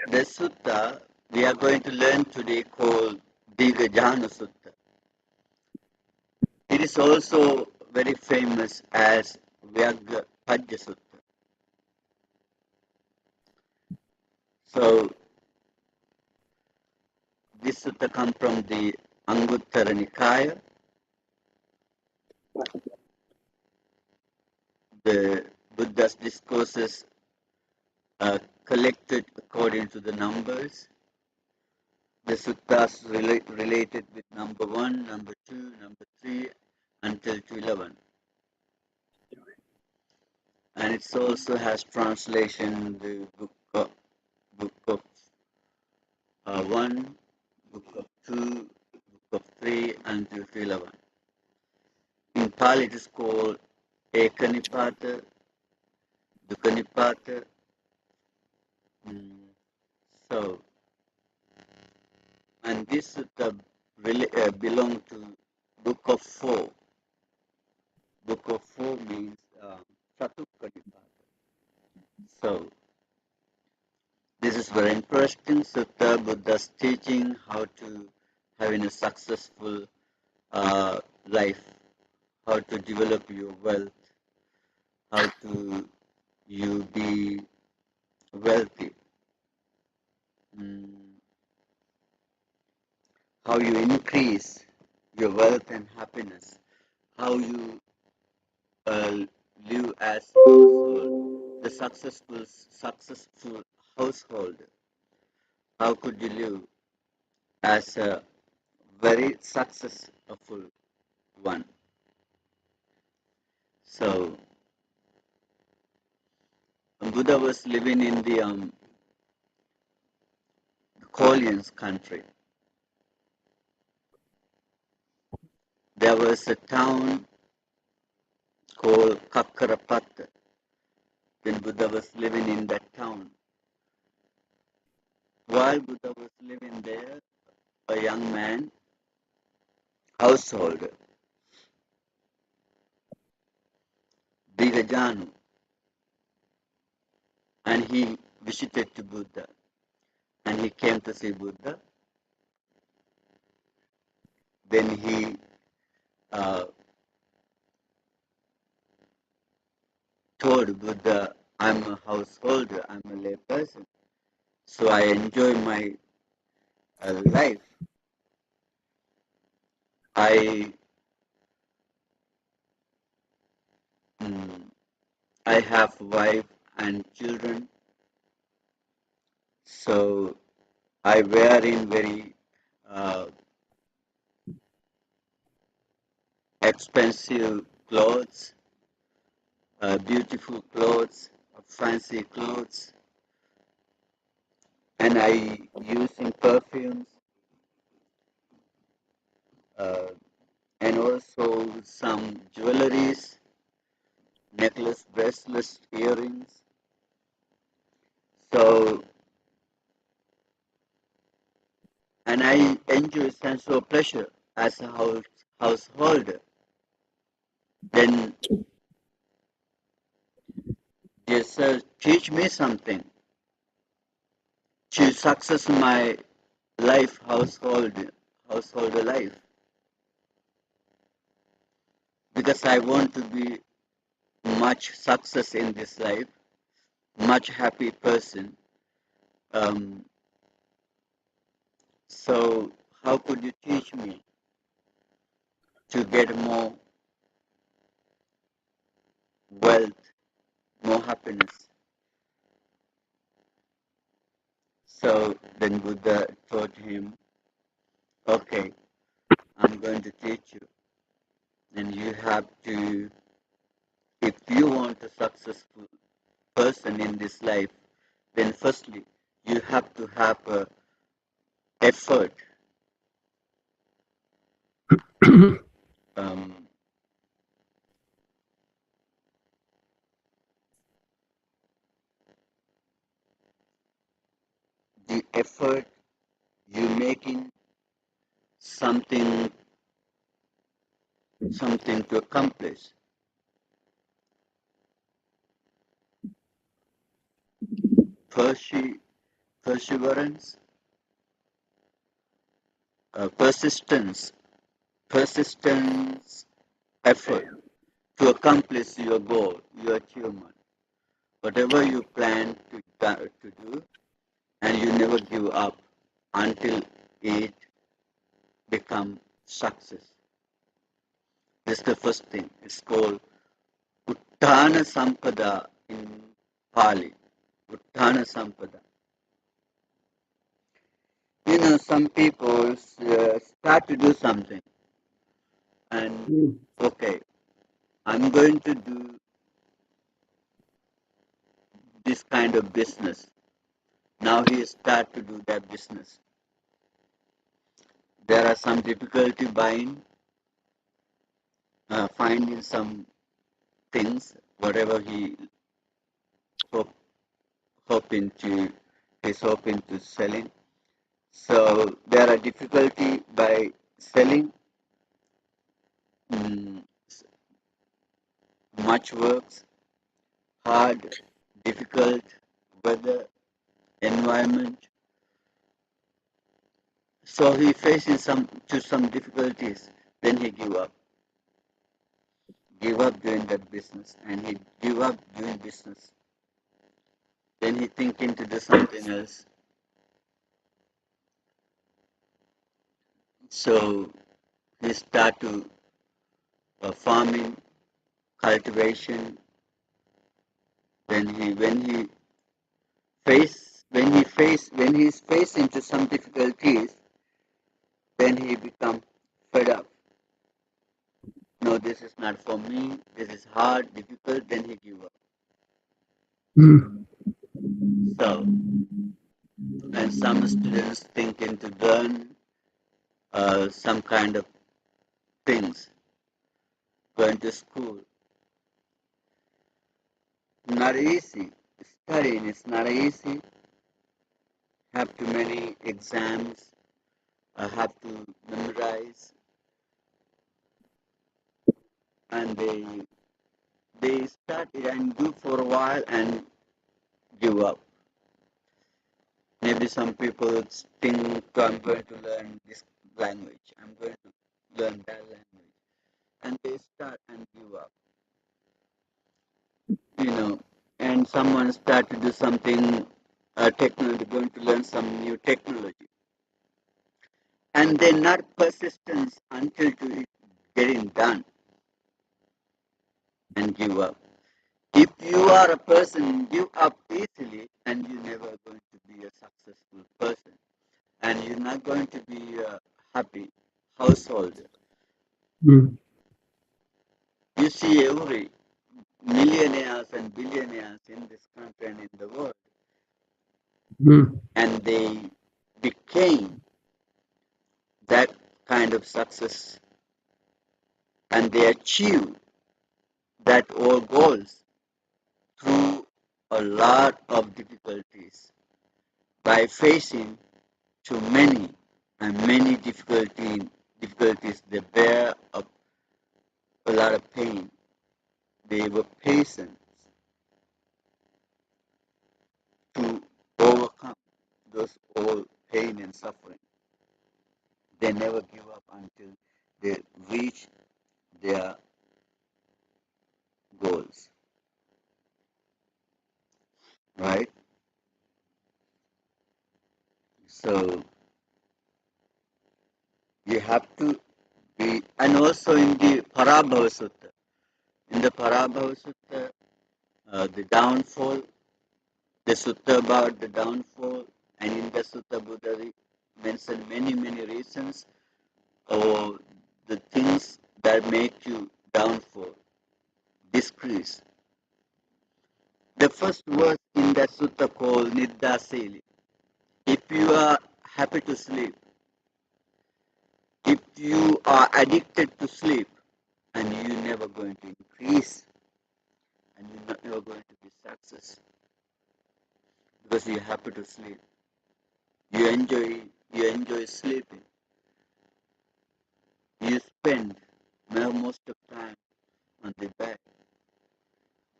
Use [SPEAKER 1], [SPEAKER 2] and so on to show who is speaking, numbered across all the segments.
[SPEAKER 1] The sutta we are going to learn today called Dighajanu Sutta. It is also very famous as Vyagga Pajya Sutta. So this sutta comes from the Anguttara Nikaya, the Buddha's discourses are collected according to the numbers. The suttas related with number 1, number 2, number 3 until to 11. And it also has translation the book of 1, book of 2, book of 3 until to 11. In Pali it is called Ekanipata, Dukanipata. So, and this sutta belong to book of 4. Book of 4 means Chatukkanipata. So, this is very interesting sutta, Buddha's teaching how to having a successful life, how to develop your wealth, how to you be wealthy, how you increase your wealth and happiness, how you live as a household, the successful household. How could you live as a very successful one? So Buddha was living in the Korean's country. There was a town called Kakkarapatta. When Buddha was living in that town, while Buddha was living there, a young man, householder, Dighajanu, and he visited to Buddha, and he came to see Buddha. Then he told Buddha, I'm a householder, I'm a lay person, so I enjoy my life. I have wife and children, so I wear in very expensive clothes, beautiful clothes, fancy clothes, and I use in perfumes, and also some jewelries, necklace, bracelets, earrings. So, and I enjoy sense of pleasure as a householder. Then, dear sir, teach me something to success my life, householder life, because I want to be much success in this life, much happy person. So how could you teach me to get more wealth, more happiness? So then Buddha told him, okay, I'm going to teach you. And you have to, if you want a successful person in this life, then firstly, you have to have effort. The effort you making something to accomplish. Firstly, perseverance, persistence, effort to accomplish your goal, your achievement, whatever you plan to do, and you never give up until it becomes success. This is the first thing. It's called Uttana Sampada in Pali. Uttana Sampada. Some people start to do something and, okay, I'm going to do this kind of business. Now he start to do that business. There are some difficulty finding some things, whatever hope, hoping to, he's hoping to selling. So there are difficulty by selling, mm, much works, hard, difficult, weather, environment. So he faces some difficulties. Then he give up doing that business, and he give up doing business. Then he thinking to do something else. So he start to farming, cultivation. Then when he's faced into some difficulties, then he become fed up. No, this is not for me. This is hard, difficult. Then he give up. So, and some students thinking to learn some kind of things, going to school. Not easy. Studying is not easy. Have too many exams. Have to memorize, and they start it and do for a while and give up. Maybe some people think I'm going to learn this language. I'm going to learn that language, and they start and give up. And someone start to do something technology, going to learn some new technology, and they're not persistent until to it getting done and give up. If you are a person give up easily, and you're never going to be a successful person, and you're not going to be a happy householder. You see every millionaires and billionaires in this country and in the world, and they became that kind of success, and they achieved that all goals through a lot of difficulties by facing too many and many difficulties. They bear up a lot of pain. They were patient to overcome those all pain and suffering. They never give up until they reach their goals. Right? So you have to be, and also in the Parabhava Sutta. In the Parabhava Sutta, the downfall, the sutta about the downfall, and in the Sutta Buddha mentioned many, many reasons or the things that make you downfall, decrease. The first verse in that sutta called Niddasili. If you are happy to sleep, if you are addicted to sleep, and you're never going to increase, and you're not never going to be success, because you're happy to sleep. You enjoy sleeping. You spend most of the time on the bed.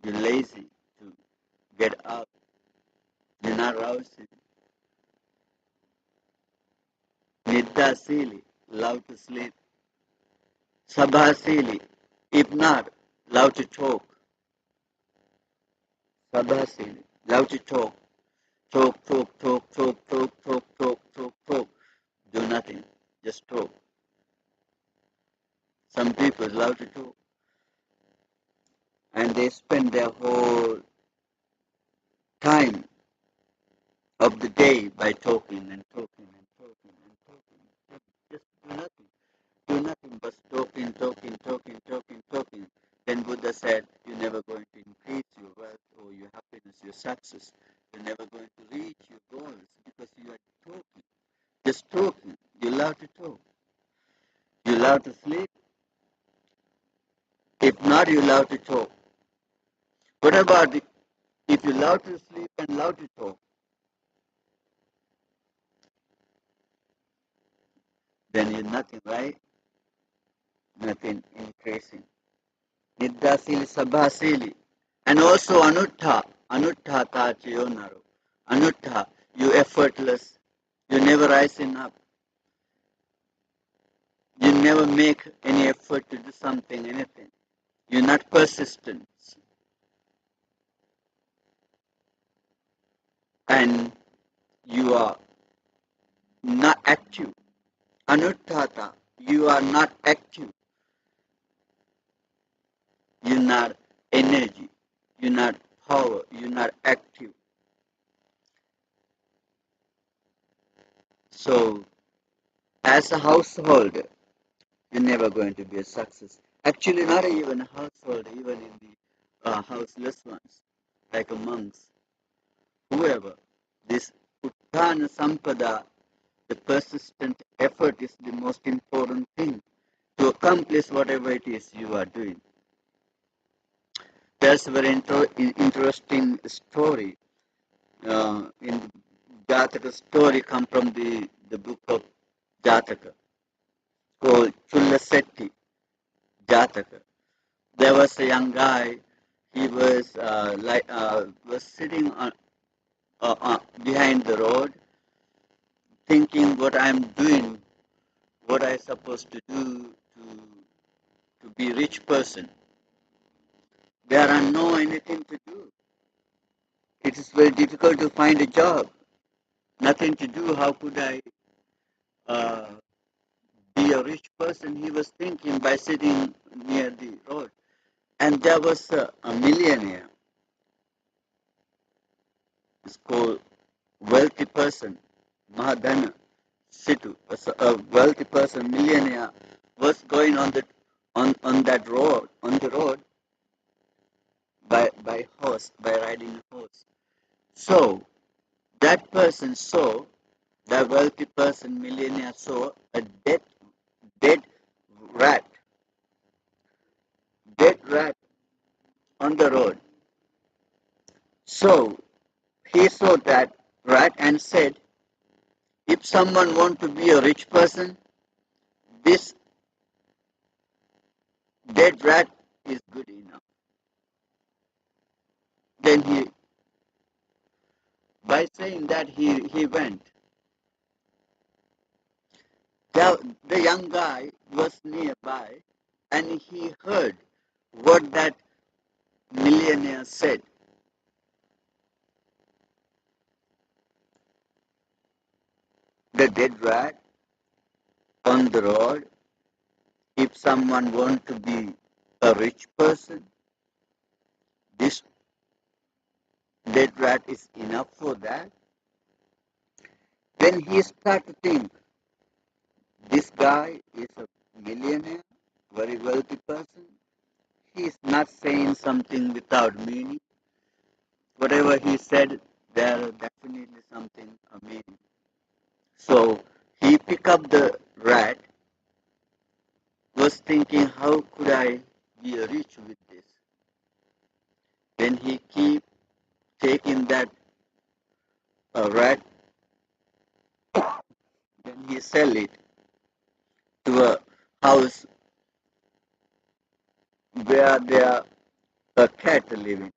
[SPEAKER 1] You're lazy to get up. You're not rousing. Nidrasili, love to sleep. Sabhasili, if not, love to talk. Sabhasili, love to talk. Talk, talk, talk, talk, talk, talk, talk, talk, talk. Do nothing, just talk. Some people love to talk. And they spend their whole time of the day by talking and talking and talking and talking. Just do nothing. Do nothing but talking, talking, talking, talking, talking. Then Buddha said, you're never going to increase your wealth or your happiness, your success. You're never going to reach your goals because you are talking. Just talking. You love to talk. You love to sleep. If not, you love to talk. What about if you love to sleep and love to talk? Then you're nothing, right? Nothing increasing. Niddasili, sabhasili. And also anuttha. Anuttha tachiyonaru. Anuttha, you effortless. You never rising up. You never make any effort to do something, anything. You're not persistent. And you are not active. Anuttata, you are not active. You're not energy. You're not power. You're not active. So, as a householder, you're never going to be a success. Actually, not even a householder, even in the houseless ones, like a monks, whoever. This Utthana Sampada, the persistent effort is the most important thing to accomplish whatever it is you are doing. There's a very interesting story. In the Jataka story come from the book of Jataka called Chullasetti Jataka. There was a young guy. He was was sitting behind the road, thinking what I'm doing, what I supposed to do to be rich person. There are no anything to do. It is very difficult to find a job. Nothing to do. How could I uh, be a rich person? He was thinking by sitting near the road. And there was a millionaire. It's called wealthy person, Mahadana Situ. A wealthy person, millionaire, was going on that road, on the road by horse, by riding a horse. So that person saw, that wealthy person, millionaire, saw a dead rat, dead rat on the road. So he saw that rat and said, if someone wants to be a rich person, this dead rat is good enough. Then by saying that, he went. The young guy was nearby and he heard what that millionaire said. The dead rat on the road, if someone wants to be a rich person, this dead rat is enough for that. Then he started to think, this guy is a millionaire, very wealthy person. He is not saying something without meaning. Whatever he said, there is definitely something meaning. So he picked up the rat, was thinking, how could I be rich with this? Then he keep taking that rat, then he sell it to a house where there a cat living.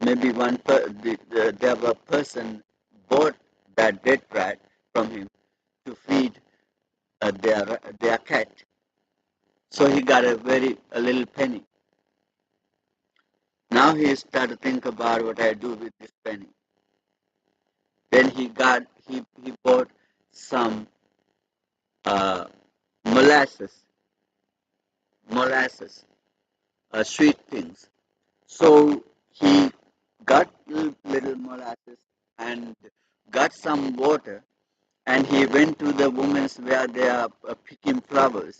[SPEAKER 1] Maybe there was a person bought that dead rat from him to feed their cat. So he got a little penny. Now he started to think about what I do with this penny. Then he bought some uh, molasses, sweet things. So he got little molasses and got some water, and he went to the women's where they are picking flowers.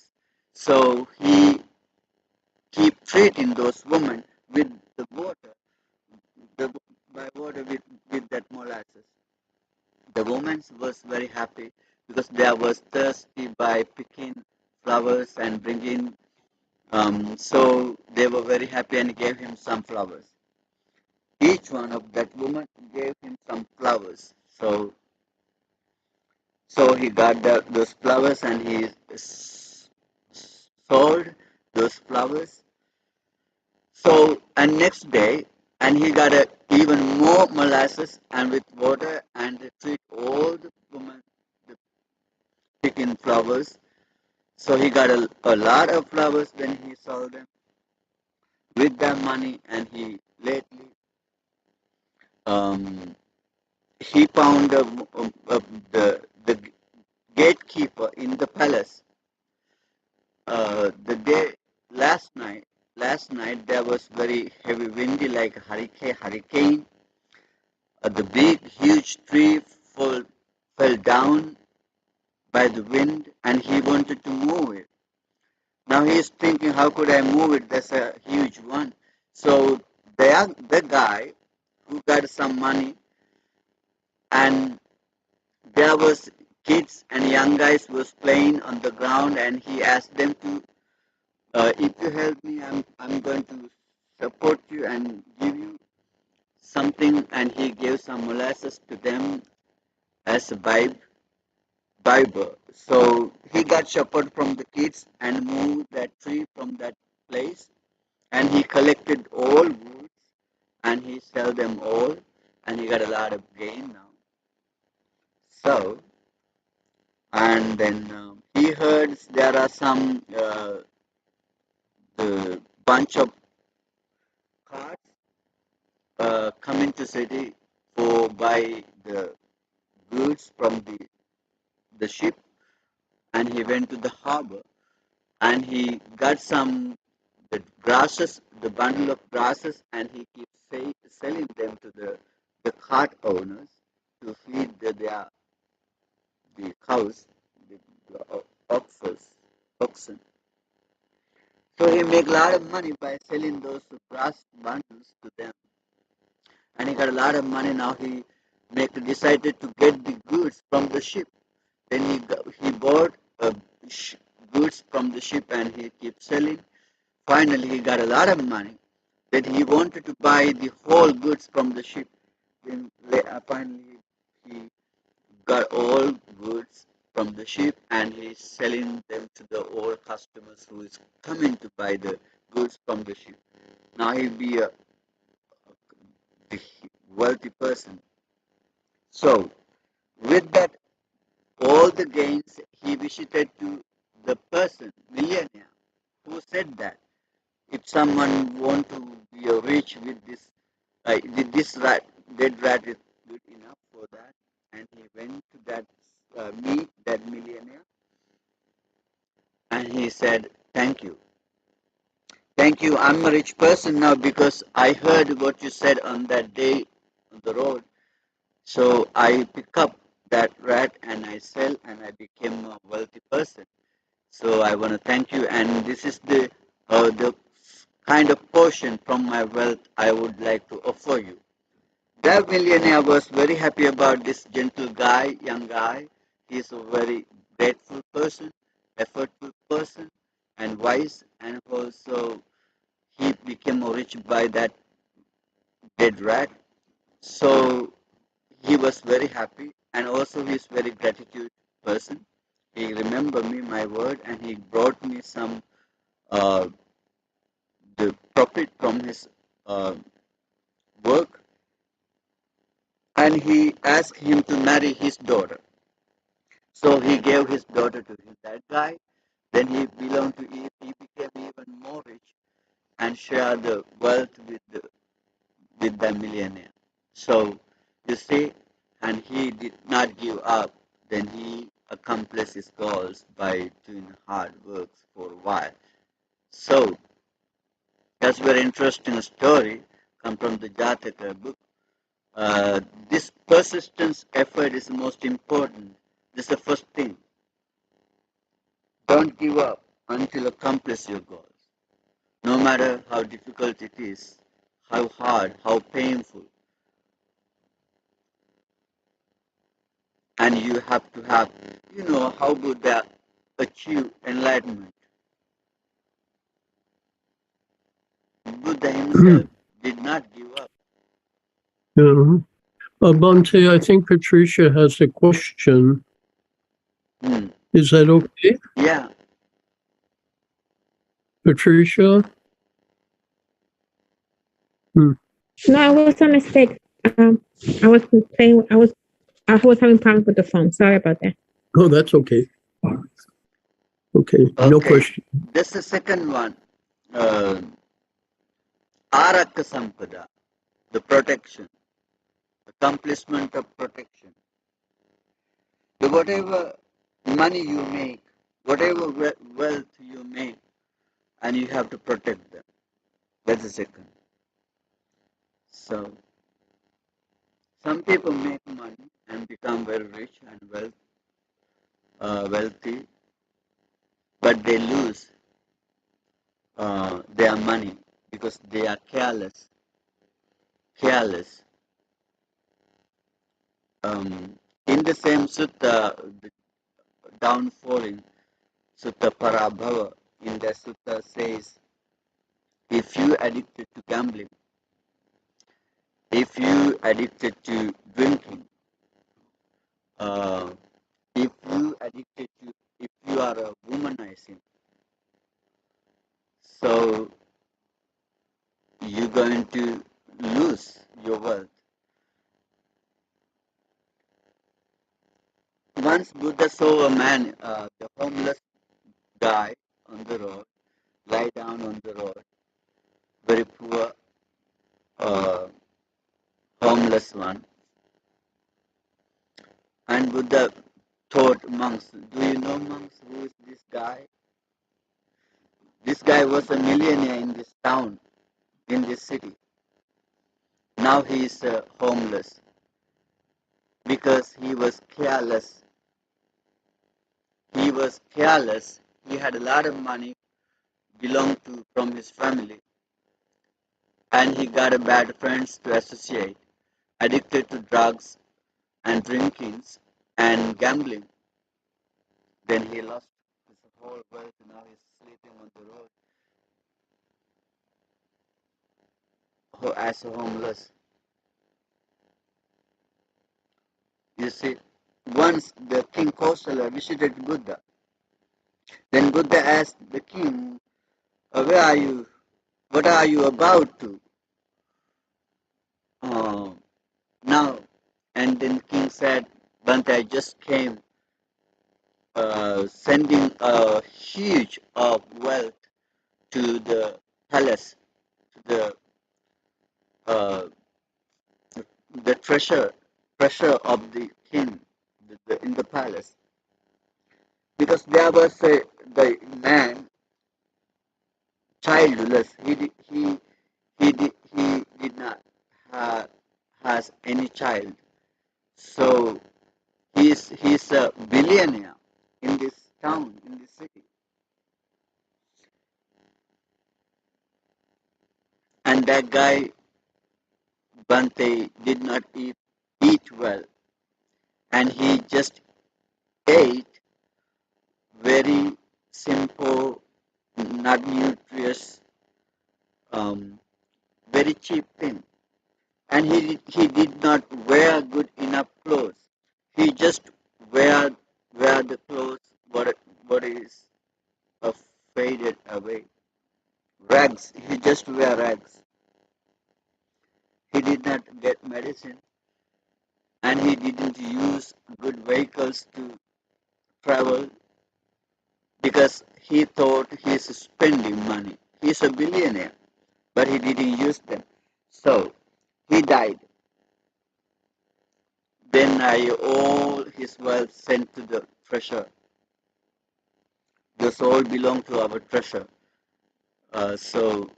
[SPEAKER 1] So he keep treating those women with the water, the by water with that molasses. The woman was very happy because they was thirsty by picking flowers and bringing. So they were very happy and gave him some flowers. Each one of that woman gave him some flowers. So he got those flowers and he sold those flowers. So and next day, and he got even more molasses and with water and they treat all the women the picking flowers. So he got a lot of flowers when he sold them with that money, and he lately um, he found the gatekeeper in the palace. The day last night, there was very heavy windy like hurricane. The big huge tree fell down by the wind, and he wanted to move it. Now he is thinking, how could I move it? That's a huge one. So the guy who got some money, and there was kids and young guys was playing on the ground, and he asked them to, if you help me, I'm going to support you and give you something, and he gave some molasses to them as a Bible. So he got support from the kids and moved that tree from that place, and he collected all woods and he sell them all, and he got a lot of gain now. So and then he heard there are some the bunch of carts coming to city for buy the goods from the ship, and he went to the harbor and he got some the grasses, the bundle of grasses, and he keeps selling them to the cart owners to feed the cows, the oxen. So he make a lot of money by selling those grass bundles to them, and he got a lot of money. Now decided to get the goods from the ship. Then he bought sh- goods from the ship and he kept selling. Finally, he got a lot of money. Then he wanted to buy the whole goods from the ship. Then finally he got all goods from the ship and he's selling them to the all customers who is coming to buy the goods from the ship. Now he'll be the wealthy person. So with that, all the gains he visited to the person, millionaire, who said that if someone want to be rich with this rat, dead rat is good enough for that, and he went to that meet that millionaire, and he said, thank you. I'm a rich person now because I heard what you said on that day on the road. So I pick up that rat and I sell, and I became a wealthy person. So I want to thank you, and this is the kind of portion from my wealth I would like to offer you. That millionaire was very happy about this gentle guy, young guy. He is a very grateful person, effortful person, and wise, and also he became rich by that dead rat. So he was very happy, and also he is very gratitude person. He remembered me my word, and he brought me some uh, the profit from his uh, work, and he asked him to marry his daughter. So he gave his daughter to him. That guy, then he belonged to he became even more rich and shared the wealth with the millionaire. So you see, and he did not give up. Then he accomplished his goals by doing hard works for a while. So that's a very interesting story. Come from the Jataka book. This persistence effort is the most important. This is the first thing. Don't give up until you accomplish your goals. No matter how difficult it is, how hard, how painful. And you have to have, how Buddha achieve enlightenment. Buddha himself did not give up.
[SPEAKER 2] Yeah. Bhante, I think Patricia has a question. Is that okay?
[SPEAKER 1] Yeah.
[SPEAKER 2] Patricia?
[SPEAKER 3] No, I was on mistake. I was saying I was having problems with the phone. Sorry about that.
[SPEAKER 2] Oh, that's okay. Okay, no question.
[SPEAKER 1] That's the second one. Araka Sampada, the protection, accomplishment of protection. So whatever money you make, whatever wealth you make, and you have to protect them. That's the second. So some people make money and become very rich and wealthy, but they lose their money because they are careless. In the same sutta, the downfalling sutta Parabhava, in the sutta says, if you addicted to gambling, if you addicted to drinking, if you are a womanizing, so you're going to lose your wealth. Once Buddha saw a man, the homeless guy on the road, lie down on the road, very poor, homeless one. And Buddha taught monks, do you know monks, who is this guy? This guy was a millionaire in this town, in this city. Now he is homeless because he was careless. He was careless. He had a lot of money belonged to from his family, and he got a bad friends to associate, addicted to drugs and drinkings and gambling. Then he lost his whole wealth. Now he's sleeping on the road as a homeless. You see, once the king Kosala visited Buddha, then Buddha asked the king, where are you? What are you about to? Now, and then king said, Bhante, I just came sending a huge of wealth to the palace, to the treasure of the king in the palace, because there was the man childless. He did not has any child, so he's a billionaire in this town, in this city. And that guy, Bante, did not eat well. And he just ate very simple, not nutritious, very cheap thing. And he did not wear good enough clothes. He just wear the clothes what is faded away. Rags. He just wear rags. He did not get medicine. and he didn't use good vehicles to travel because he thought he's spending money. He's a billionaire, but he didn't use them. So he died. Then all his wealth sent to the treasure. Those all belong to our treasure. So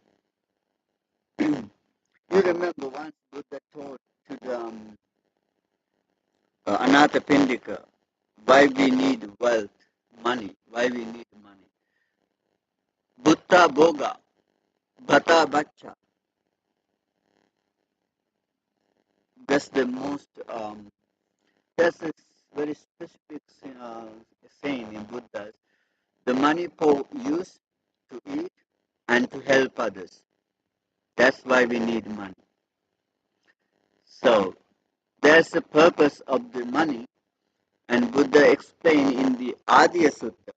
[SPEAKER 1] you remember once Buddha taught to the Anathapindika why we need wealth, money, why we need money. Bhutta Boga, Bhata Bacha. That's the most, that's a very specific saying in Buddha. The money for use to eat and to help others. That's why we need money. So there's the purpose of the money, and Buddha explained in the Adya Sutta.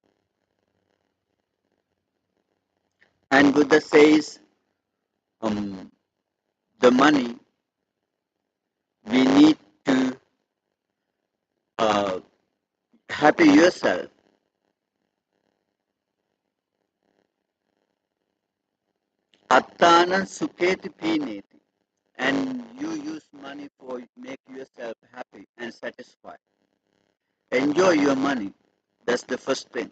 [SPEAKER 1] And Buddha says, the money we need to happy yourself. Attana suketi pineti. And you use money for make yourself happy and satisfied. Enjoy your money. That's the first thing.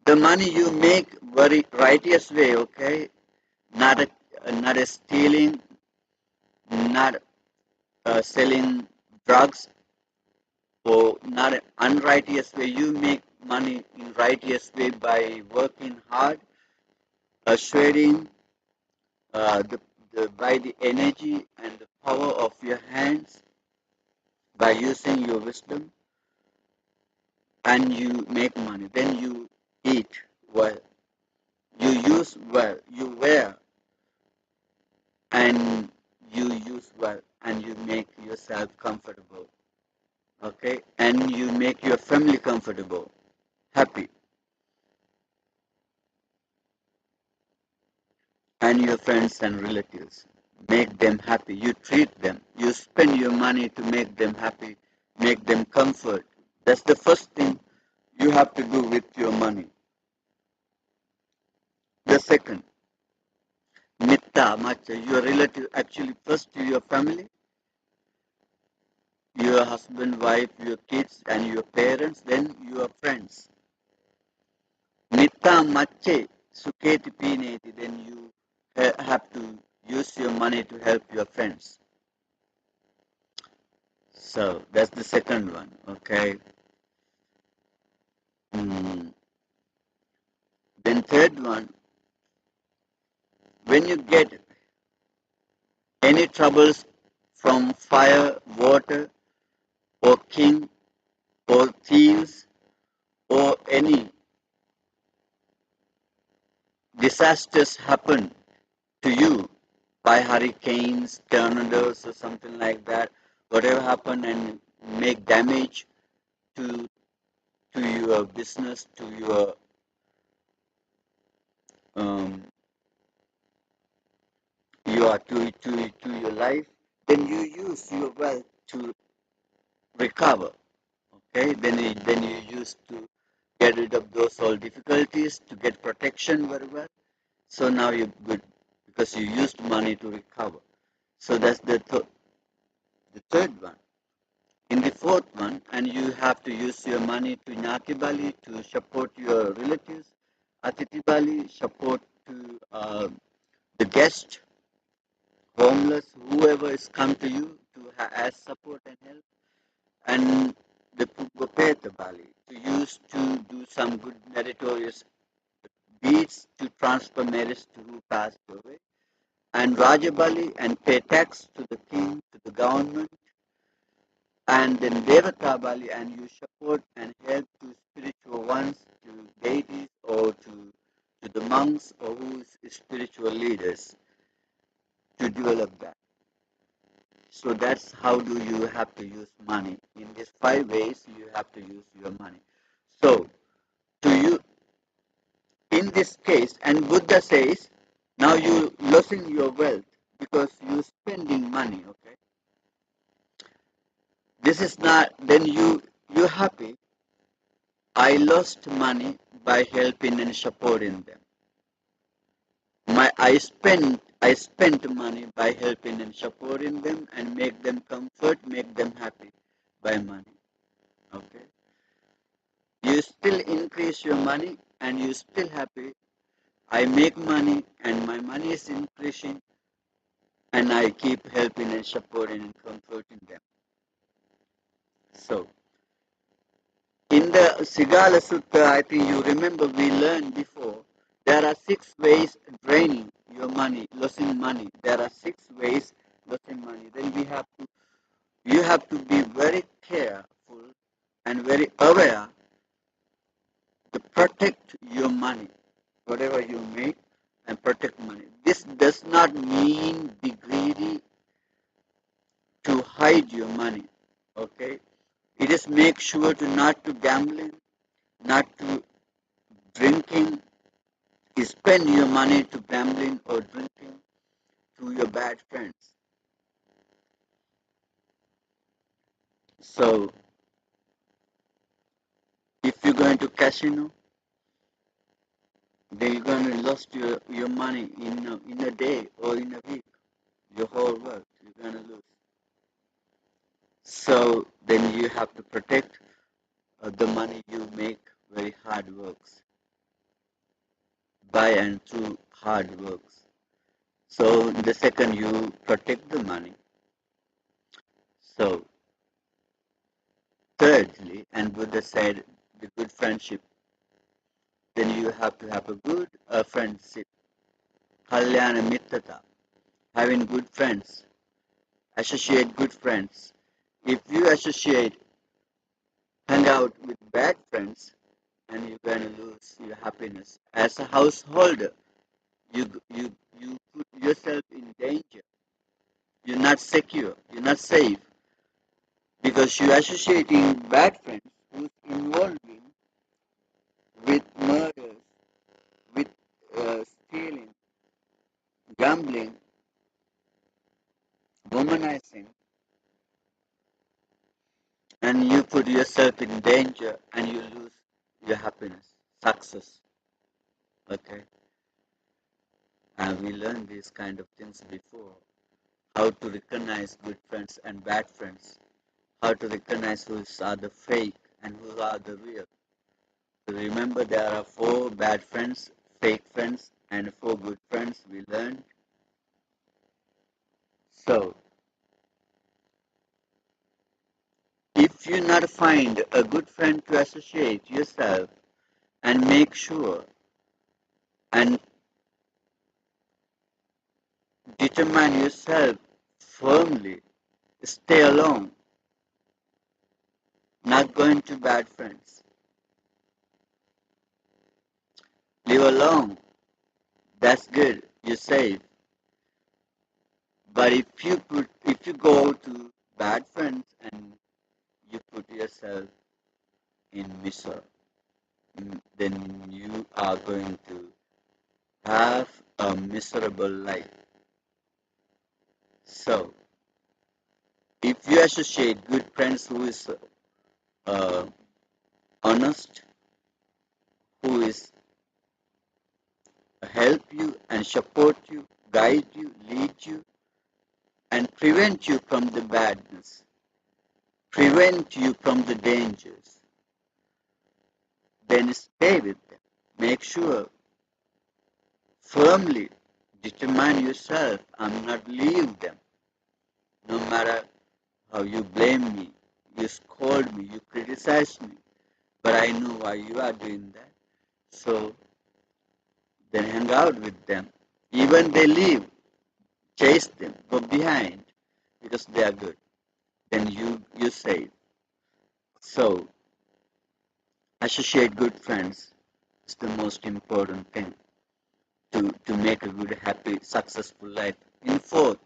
[SPEAKER 1] The money you make very righteous way, okay? Not a stealing, not selling drugs, or not an unrighteous way. You make money in righteous way by working hard, sweating, by the energy and the power of your hands, by using your wisdom, and you make money. Then you eat well, you use well, you wear, and you use well, and you make yourself comfortable. Okay, and you make your family comfortable, happy, and your friends and relatives. Make them happy. You treat them. You spend your money to make them happy, make them comfort. That's the first thing you have to do with your money. The second, mitta, macha, your relative, actually first to your family, your husband, wife, your kids, and your parents, then your friends. Mitta mache suketi pineti, then you have to use your money to help your friends. So that's the second one, okay? Then third one, when you get any troubles from fire, water, or king, or thieves, or any disasters happen to you by hurricanes, tornadoes, or something like that, whatever happen and make damage to your business, to your um, to your life, then you use your wealth to recover. Okay, then you use to get rid of those all difficulties, to get protection very well. So now you're good because you used money to recover. So that's the third one. In the fourth one, and you have to use your money to Nyaki Bali to support your relatives, Atiti Bali, support to the guest, homeless, whoever is come to you to as support and help, and the Pugopeta Bali to use to do some good meritorious deeds to transfer merits to who passed away, and Raja Bali and pay tax to the king, to the government, and then Devata Bali, and you support and help to spiritual ones, to deities, or to the monks or who is spiritual leaders to develop that. So that's how do you have to use money. In these 5 ways you have to use your money. So to you in this case, and Buddha says, now you losing your wealth because you spending money, okay? This is not, then you're happy. I lost money by helping and supporting them. I spent money by helping and supporting them and make them comfort, make them happy by money. Okay. You still increase your money and you still happy. I make money and my money is increasing and I keep helping and supporting and comforting them. So in the Sigala Sutta, I think you remember we learned before, there are 6 ways draining your money, losing money. There are 6 ways losing money. Then you have to be very careful and very aware to protect your money, whatever you make, and protect money. This does not mean be greedy to hide your money. Okay? It is make sure to not to gambling, not to drinking, spend your money to gambling or drinking to your bad friends. So if you're going to casino, then you're going to lose your money in a day or in a week. Your whole world, you're going to lose. So then you have to protect the money you make very hard works, by and through hard works. So the second you protect the money. So thirdly, and Buddha said the good friendship, then you have to have a good friendship. Kalyana mittata, having good friends, associate good friends. If you hang out with bad friends, and you're going to lose your happiness. As a householder, you put yourself in danger. You're not secure. You're not safe because you're associating bad friends who's involving with murders, with stealing, gambling, womanizing, and you put yourself in danger and you lose your happiness, success. Okay, and we learned these kind of things before. How to recognize good friends and bad friends. How to recognize who are the fake and who are the real. So remember, there are 4 bad friends, fake friends, and 4 good friends we learned. So if you not find a good friend to associate yourself and make sure and determine yourself firmly, stay alone, not going to bad friends. Live alone, that's good, you're safe. But if you go to bad friends and you put yourself in misery, then you are going to have a miserable life. So if you associate good friends who is uh, honest, who is help you and support you, guide you, lead you, and prevent you from the badness, prevent you from the dangers, then stay with them. Make sure firmly determine yourself and not leave them. No matter how you blame me, you scold me, you criticize me, but I know why you are doing that. So then hang out with them. Even they leave, chase them, go behind because they are good. Then you save. So associate good friends is the most important thing to make a good, happy, successful life. In fourth,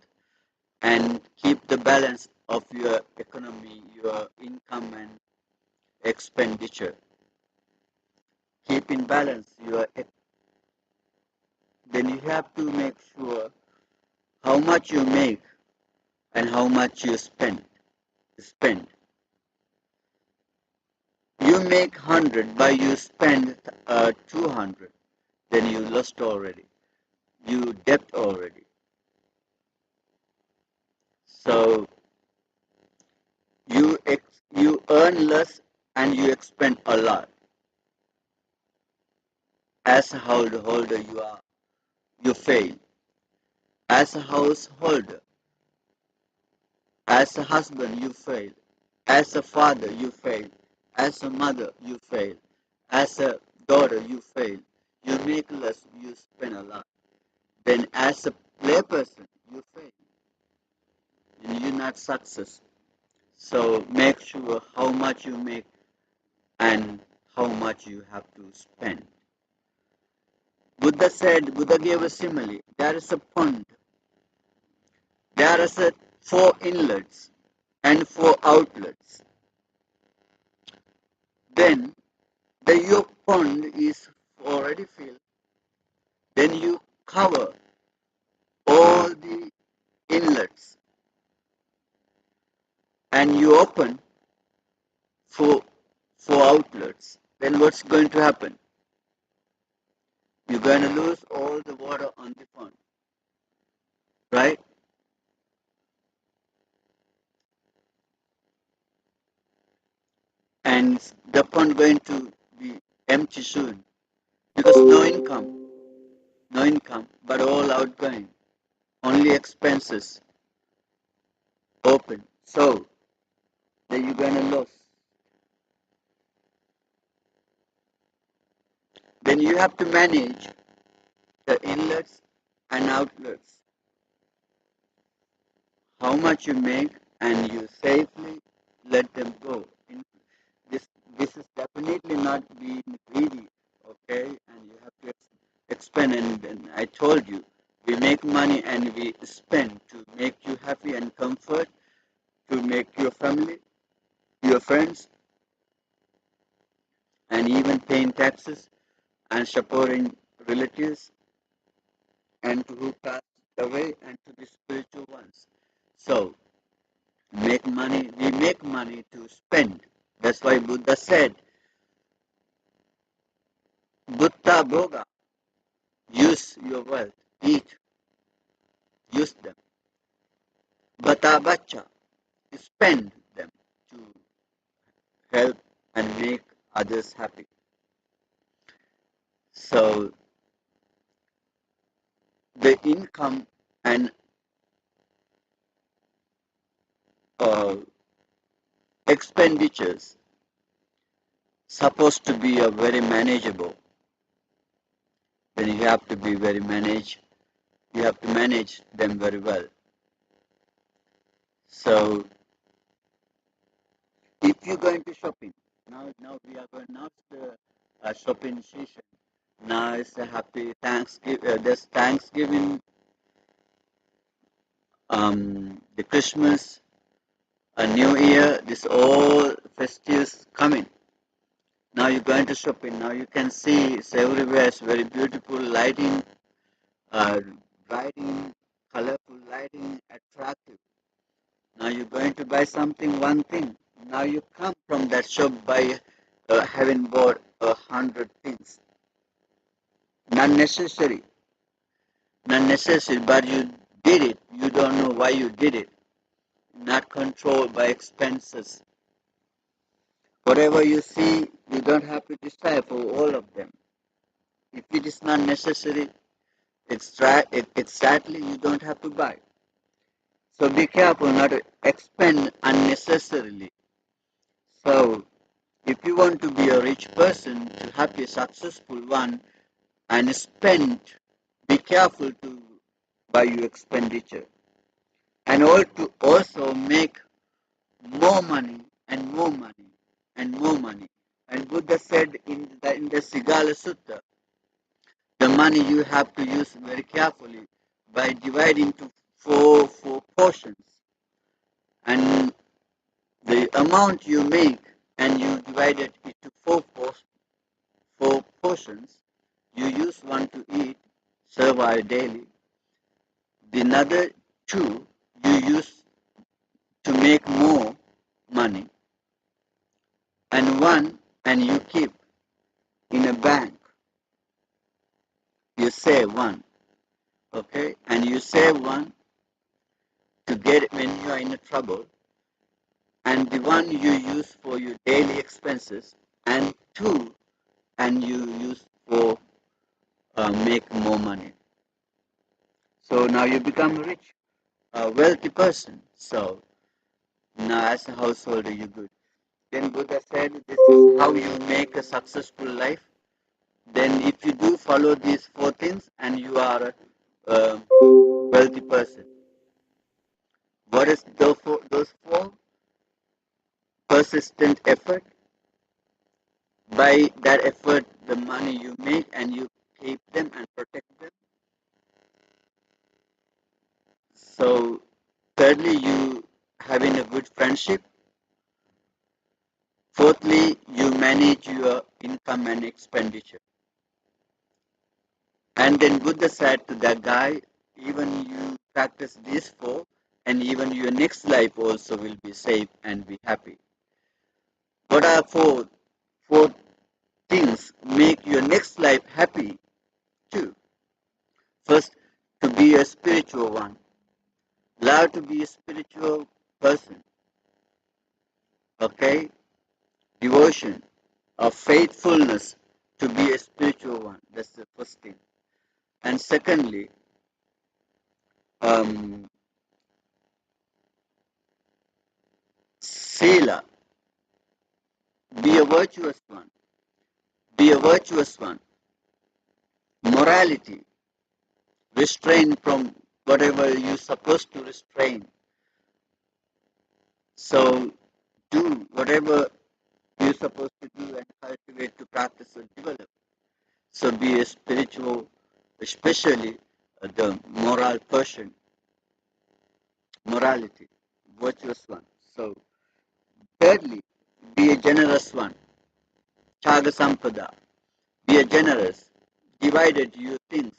[SPEAKER 1] and keep the balance of your economy, your income and expenditure. Keep in balance then you have to make sure how much you make and how much you spend. You make 100, but you spend 200, then you lost already. You debt already. So you earn less and you expend a lot. As a householder you are, you fail. As a householder, as a husband you fail. As a father you fail. As a mother you fail. As a daughter you fail. You make less, you spend a lot. Then as a layperson you fail. And you're not success. So make sure how much you make and how much you have to spend. Buddha gave a simile. There is a pond. There is a 4 inlets and 4 outlets. Then your pond is already filled. Then you cover all the inlets and you open 4 outlets. Then what's going to happen? You're going to lose all the water on the pond, right? And the pond going to be empty soon because no income, but all outgoing, only expenses open. So then you're going to lose. Then you have to manage the inlets and outlets, how much you make, and you safely let them go. This this is definitely not being greedy, okay? And you have to expend. And I told you, we make money and we spend to make you happy and comfort, to make your family, your friends, and even paying taxes and supporting relatives and to who passed away and to the spiritual ones. So we make money to spend. That's why Buddha said, Buddha Bhoga, use your wealth, eat, use them. Bata Bacha, spend them to help and make others happy. So the income and uh, expenditures supposed to be a very manageable. Then you have to be very managed. You have to manage them very well. So if you're going to shopping, now we are going now the shopping season. Now it's a happy Thanksgiving. There's Thanksgiving, the Christmas, a New Year. This all festives coming. Now you're going to shopping. Now you can see it's everywhere. It's very beautiful lighting, lighting, colorful lighting, attractive. Now you're going to buy something, one thing. Now you come from that shop by having bought 100 things. Not necessary, but you did it. You don't know why you did it. Not controlled by expenses. Whatever you see, you don't have to decide for all of them. If it is not necessary, it's sadly you don't have to buy. So be careful not to expend unnecessarily. So if you want to be a rich person, to have a successful one, and spend, be careful to by your expenditure. And all to also make more money and more money and more money. And Buddha said in the Dighajanu Sutta, the money you have to use very carefully by dividing to four portions. And the amount you make and you divide it into four portions, you use one to eat, survive daily. The another two you use to make more money. And one and you keep in a bank. You save one, okay? And you save one to get it when you are in a trouble, and the one you use for your daily expenses, and two, and you use for make more money. So now you become rich, a wealthy person. So now as a householder, you're good. Then Buddha said, this is how you make a successful life. Then if you do follow these four things and you are a wealthy person. What is those four? Persistent effort. By that effort, the money you make and you keep them and protect them. So thirdly, you having a good friendship. Fourthly, you manage your income and expenditure. And then Buddha said to that guy, even you practice these four, and even your next life also will be safe and be happy. What are four things make your next life happy too? First, to be a spiritual one. Love to be a spiritual person. Okay? Devotion or faithfulness to be a spiritual one. That's the first thing. And secondly, sila, be a virtuous one. Be a virtuous one. Morality, restrain from whatever you're supposed to restrain. So do whatever you're supposed to do and cultivate to practice or develop. So be a spiritual, especially the moral person, morality, virtuous one. So thirdly, be a generous one, chaga sampada, be a generous, divided your things,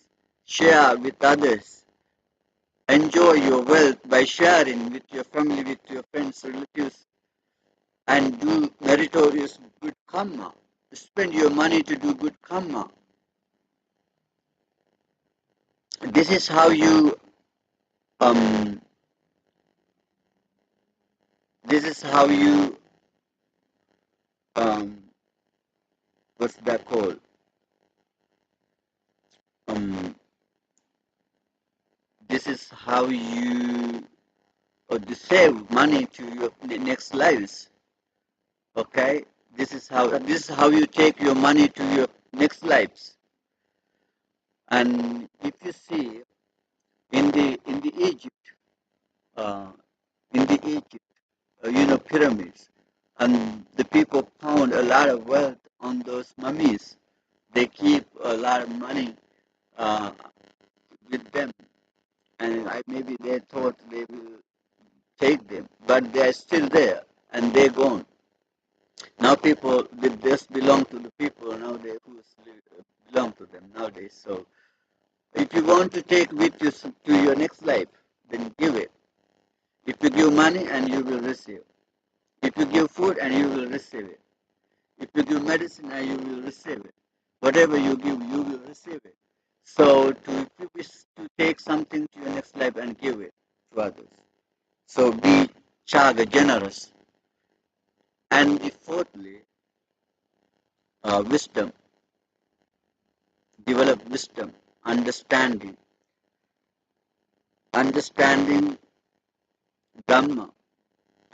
[SPEAKER 1] share with others, enjoy your wealth by sharing with your family, with your friends, relatives, and do meritorious good karma. Spend your money to do good karma. This is how you um, this is how you what's that called? This is how you save money to your next lives. Okay, this is how you take your money to your next lives. And if you see in the Egypt, uh, pyramids, and the people found a lot of wealth on those mummies. They keep a lot of money uh, with them, and maybe they thought they will take them, but they are still there, and they're gone. Now people, they just belong to the people nowadays who belong to them nowadays. So if you want to take with you to your next life, then give it. If you give money, and you will receive. If you give food, and you will receive it. If you give medicine, and you will receive it. Whatever you give, you will receive it. So if you wish to take something to your next life and give it to others. So be chaga, generous. And fourthly, wisdom. Develop wisdom, understanding. Understanding Dhamma,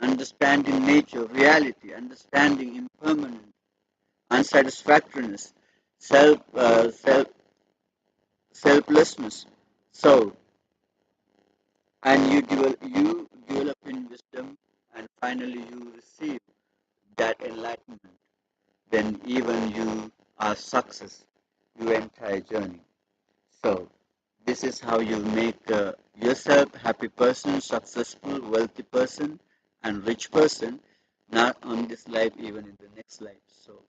[SPEAKER 1] understanding nature, reality, understanding impermanence, unsatisfactoriness, selflessness. So, and you develop in wisdom, and finally you receive that enlightenment. Then even you are success your entire journey. So, this is how you make yourself happy person, successful, wealthy person, and rich person, not on this life, even in the next life. So,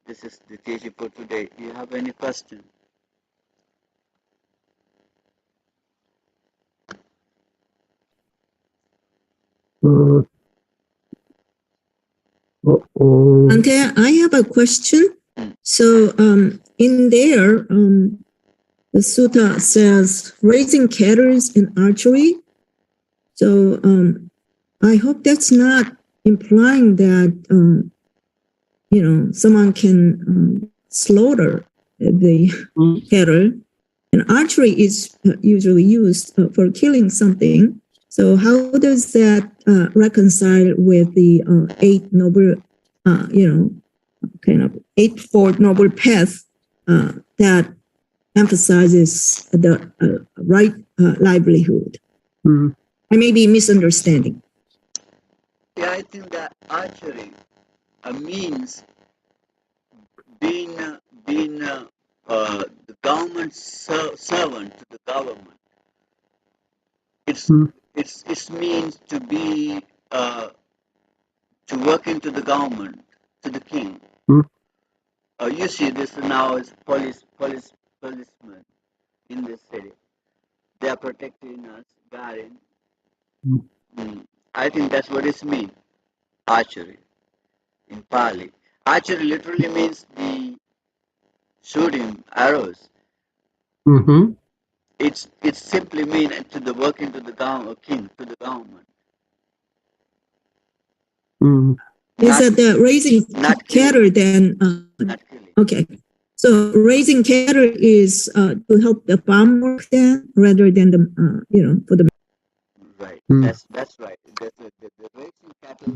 [SPEAKER 1] this is the teaching for today. Do you have any question?
[SPEAKER 2] Uh-oh.
[SPEAKER 4] Bante, I have a question. So in there, the sutta says raising cattle and archery. So I hope that's not implying that someone can slaughter the cattle. And archery is usually used for killing something. So how does that reconcile with the eight noble, kind of eightfold noble path that emphasizes the right livelihood? I may be misunderstanding.
[SPEAKER 1] Yeah, I think that archery means being the government servant to the government. It means to be to work into the government, to the king. You see this now as policemen in this city. They are protecting us, guarding. I think that's what it means. Archery in Pali. Archery literally means the shooting arrows. It simply means to the work into the king, to the government.
[SPEAKER 4] Is that the raising cattle then?
[SPEAKER 1] Not killing.
[SPEAKER 4] Okay. So raising cattle is to help the farm work then, rather than the for the.
[SPEAKER 1] Right. That's right. The raising cattle.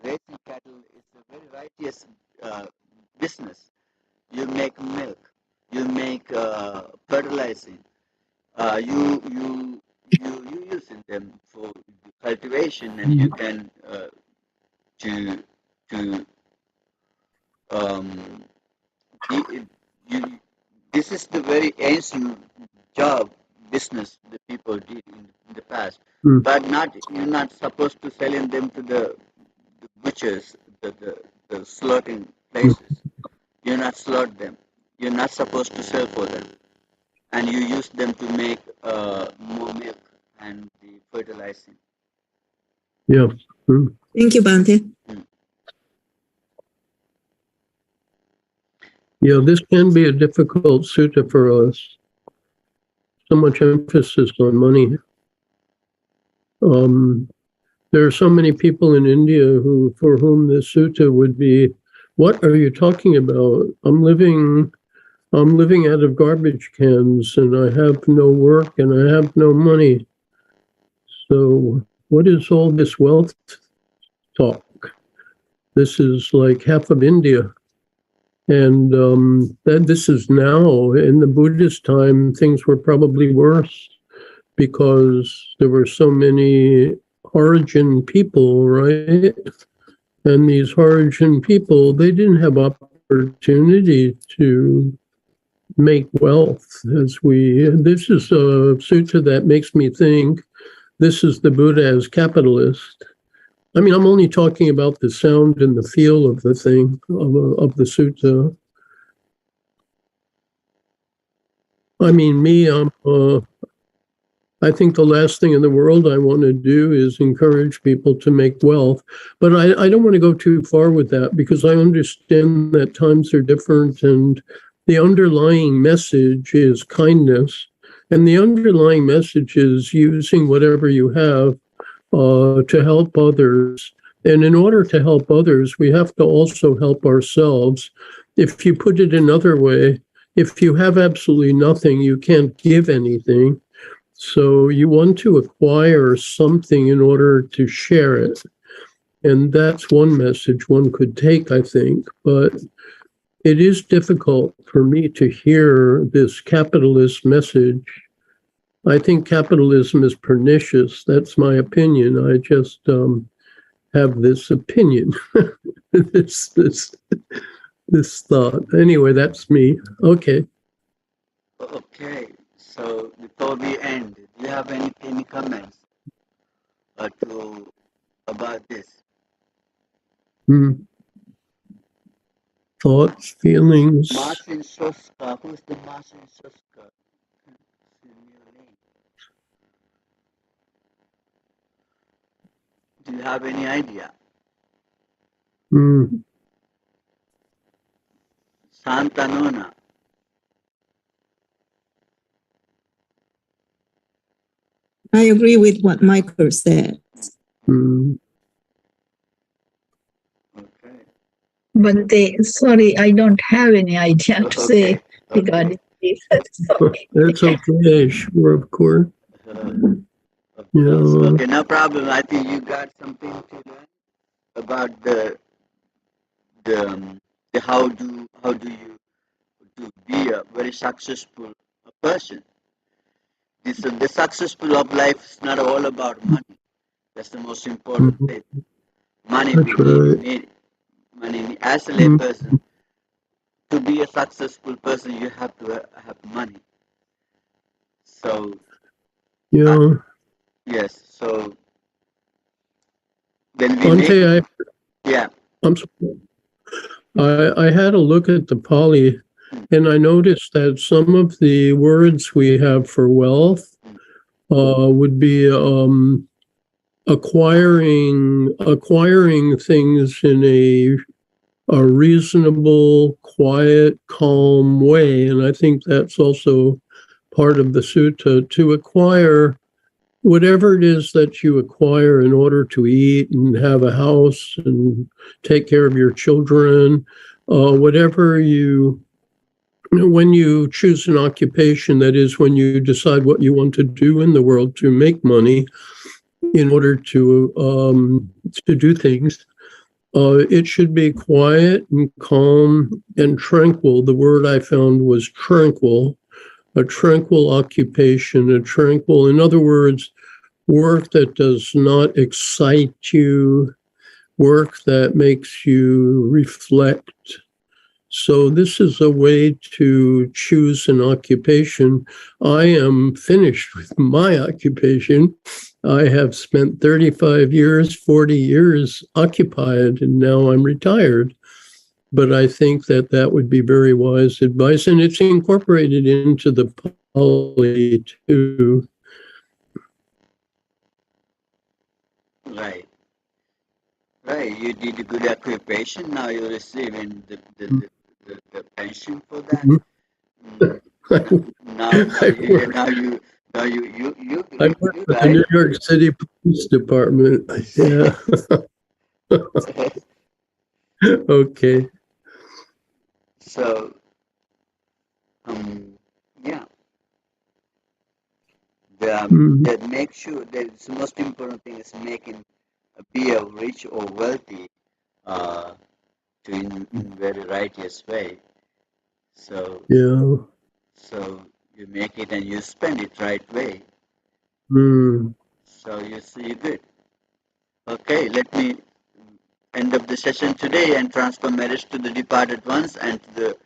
[SPEAKER 1] Raising cattle is a very righteous business. You make milk. You make fertilizing. You using them for cultivation, and you can to you. This is the very ancient job business the people did in the past, but you're not supposed to selling them to the butchers, the slaughtering places. You're not slaughter them. You're not supposed to sell for them, and you use them to make more milk and the fertilizing.
[SPEAKER 2] Yeah.
[SPEAKER 4] Thank you, Bante.
[SPEAKER 2] Yeah, this can be a difficult sutta for us. So much emphasis on money. There are so many people in India for whom this sutta would be, what are you talking about? I'm living out of garbage cans, and I have no work, and I have no money. So what is all this wealth talk? This is like half of India. And that this is now. In the Buddhist time, things were probably worse because there were so many origin people, right? And these origin people, they didn't have opportunity to make wealth this is a sutta that makes me think this is the Buddha as capitalist. I mean, I'm only talking about the sound and the feel of the thing, of the sutta. I mean, I think the last thing in the world I want to do is encourage people to make wealth. But I don't want to go too far with that, because I understand that times are different, and the underlying message is kindness. And the underlying message is using whatever you have to help others. And in order to help others, we have to also help ourselves. If you put it another way, if you have absolutely nothing, you can't give anything. So you want to acquire something in order to share it. And that's one message one could take, I think. But it is difficult for me to hear this capitalist message. I think capitalism is pernicious. That's my opinion. I just have this opinion, this thought. Anyway, that's me. Okay.
[SPEAKER 1] Okay. So before we end, do you have any comments about this?
[SPEAKER 2] Thoughts, feelings.
[SPEAKER 1] Martin Soska. Who's the Martin Soska? Do you have any idea? Santanona.
[SPEAKER 4] I agree with what Michael said.
[SPEAKER 2] Mm.
[SPEAKER 1] Okay.
[SPEAKER 5] Bante, sorry, I don't have any idea to say regarding this. Sorry.
[SPEAKER 2] That's okay. Sure, of course.
[SPEAKER 1] Of
[SPEAKER 2] Yeah.
[SPEAKER 1] course. Okay, no problem. I think you got something to learn about the how do you to be a very successful person. The successful of life is not all about money. That's the most important
[SPEAKER 2] Mhm.
[SPEAKER 1] thing. Money
[SPEAKER 2] That's
[SPEAKER 1] we
[SPEAKER 2] right.
[SPEAKER 1] need money as a lay
[SPEAKER 2] Mm.
[SPEAKER 1] person. To be a successful person, you have to have money. So
[SPEAKER 2] Yeah.
[SPEAKER 1] yes. So when we make
[SPEAKER 2] Bante,
[SPEAKER 1] yeah.
[SPEAKER 2] I'm sorry. I had a look at the Pali, and I noticed that some of the words we have for wealth would be acquiring things in a reasonable, quiet, calm way, and I think that's also part of the sutta, to acquire whatever it is that you acquire in order to eat and have a house and take care of your children, whatever when you choose an occupation, that is, when you decide what you want to do in the world to make money in order to do things, it should be quiet and calm and tranquil. The word I found was tranquil, a tranquil occupation, in other words, work that does not excite you, work that makes you reflect. So this is a way to choose an occupation. I am finished with my occupation. I have spent 35 years, 40 years occupied, and now I'm retired. But I think that that would be very wise advice, and it's incorporated into the Pali too.
[SPEAKER 1] Right. Right. You did a good occupation. Now you're receiving the pension for that. Mm.
[SPEAKER 2] I work
[SPEAKER 1] You
[SPEAKER 2] for the
[SPEAKER 1] guys.
[SPEAKER 2] New York City Police Department. Yeah. Okay.
[SPEAKER 1] So yeah,
[SPEAKER 2] Mhm.
[SPEAKER 1] that make sure that the most important thing is making be a rich or wealthy to in very righteous way. So
[SPEAKER 2] Yeah.
[SPEAKER 1] so you make it and you spend it right way.
[SPEAKER 2] Mm.
[SPEAKER 1] So you see good. Okay, let me end of the session today and transfer merits to the departed ones and to the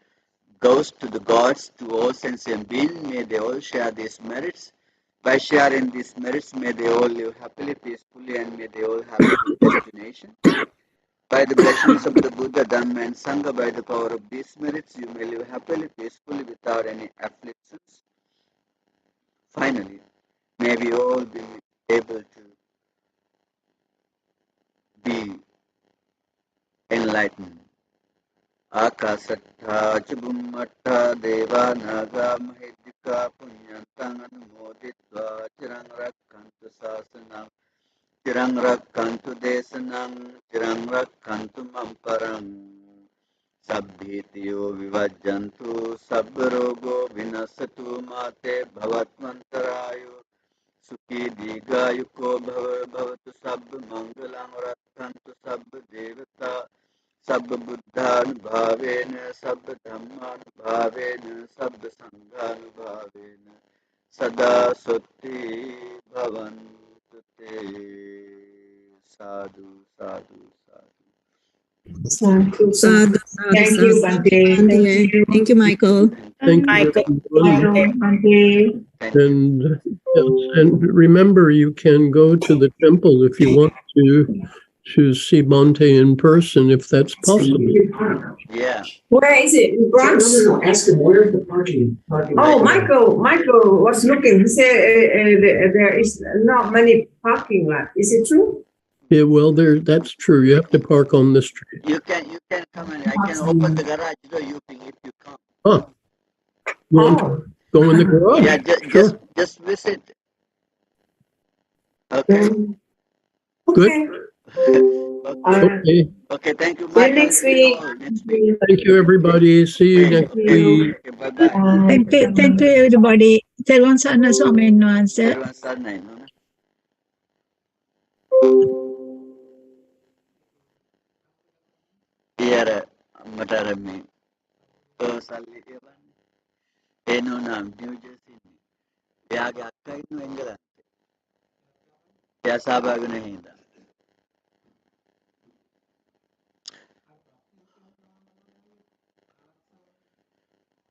[SPEAKER 1] ghosts, to the gods, to all sentient beings. May they all share these merits. By sharing these merits, may they all live happily, peacefully, and may they all have a good destination. By the blessings of the Buddha, Dhamma, and Sangha, by the power of these merits, you may live happily, peacefully, without any afflictions. Finally, may we all be able to be enlightened. Akasattha Chubummatta Deva Naga Mahedika Punyantang Anumoditva Chirang Rakkantu Sasanam Chirang Rakkantu Desanam Chirang Rakkantu Mamparang Sabbhitiyo Vivajjantu Sabbarogo Vinasatu Mate Bhavatmantarayo Sukhi Digayuko Bhavatu Sabba Mangalang Rakkantu Sabba Devata Sabba Buddhanubhavena, Sabba Dhammanubhavena, Sabba Sanghanubhavena, Sada Sutti Bhavantu Te. Sadhu, sadhu, sadhu.
[SPEAKER 4] Sadhu,
[SPEAKER 5] Thank you, Bante. Thank you.
[SPEAKER 4] Thank you, Michael.
[SPEAKER 2] Thank you,
[SPEAKER 5] Michael.
[SPEAKER 2] everyone.
[SPEAKER 5] Bante.
[SPEAKER 1] Thank you.
[SPEAKER 2] And yes, and remember, you can go to the temple if you want to see Bhante in person, if that's possible.
[SPEAKER 1] Yeah.
[SPEAKER 6] Where is it? In Bronx?
[SPEAKER 7] No, ask him where's the parking
[SPEAKER 6] Oh,
[SPEAKER 7] lot?
[SPEAKER 6] Michael was looking. He said there is not many parking lot. Is it true?
[SPEAKER 2] Yeah, well, that's true. You have to park on the street.
[SPEAKER 1] You can come and I can open the garage door. You can if you
[SPEAKER 2] Huh. You want to go in the garage?
[SPEAKER 1] Yeah,
[SPEAKER 2] Sure.
[SPEAKER 1] just visit. Okay.
[SPEAKER 2] Good.
[SPEAKER 1] Okay.
[SPEAKER 2] Okay.
[SPEAKER 1] Okay, thank you
[SPEAKER 6] See you
[SPEAKER 1] much.
[SPEAKER 6] next
[SPEAKER 1] I'll see you
[SPEAKER 6] week.
[SPEAKER 1] all next week.
[SPEAKER 2] Thank you, everybody. See you next week.
[SPEAKER 1] Okay, bye-bye.
[SPEAKER 5] Thank you, everybody. Taiwan sana Swamin Nuance.
[SPEAKER 1] Everyone start nine, no? Here, Matarami. Oh, Sally, Eno Nam, New Jersey. Yaga, Kaino, England. Yes, I'm going to